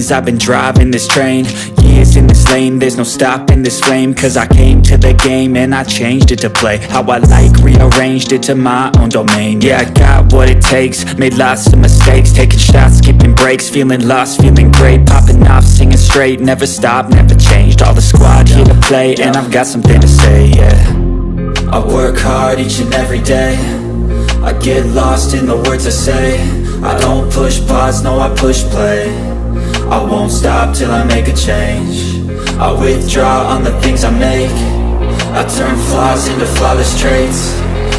years I've been driving this train, years in this lane, there's no stopping this flame. Cause I came to the game and I changed it to play how I like, rearranged it to my own domain. Yeah, I got what it takes, made lots of mistakes, taking shots, skipping breaks, feeling lost, feeling great, popping off, singing straight, never stopped, never changed. All the squad here to play, and I've got something to say, yeah. I work hard each and every day, I get lost in the words I say. I don't push pause, no I push play. I won't stop till I make a change. I withdraw on the things I make. I turn flaws into flawless traits.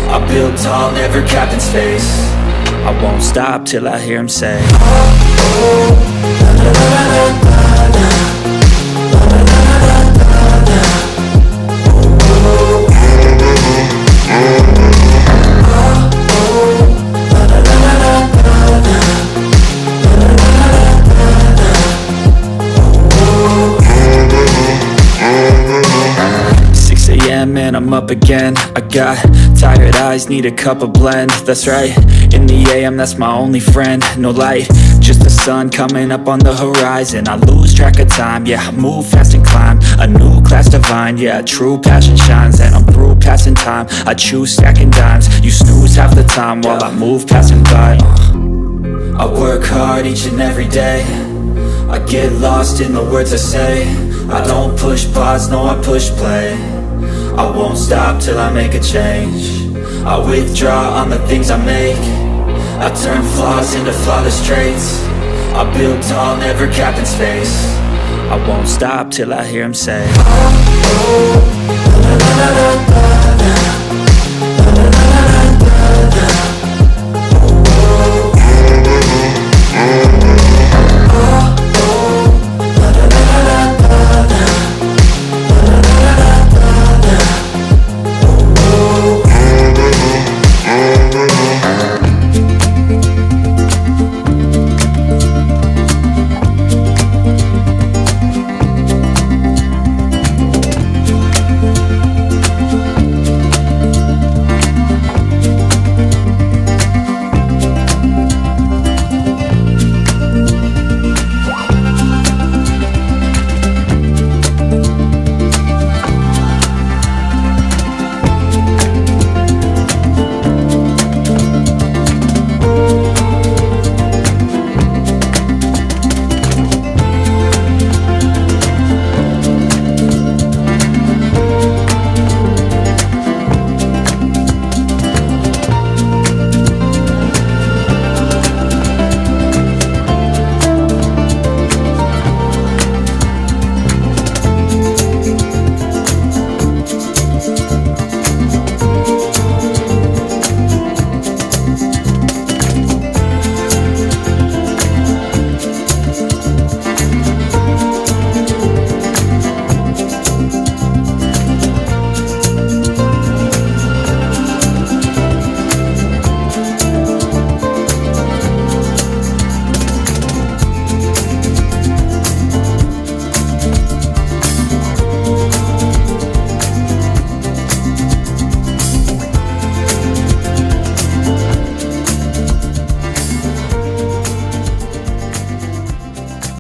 I build tall, never capped in space. I won't stop till I hear him say, and I'm up again. I got tired eyes, need a cup of blend. That's right, in the AM, that's my only friend. No light, just the sun coming up on the horizon. I lose track of time, yeah, I move fast and climb a new class divine, yeah, true passion shines. And I'm through passing time, I choose stacking dimes. You snooze half the time while I move passing by. I work hard each and every day, I get lost in the words I say. I don't push pause, no I push play. I won't stop till I make a change. I withdraw on the things I make. I turn flaws into flawless traits. I build tall, never capped in space. I won't stop till I hear him say, oh.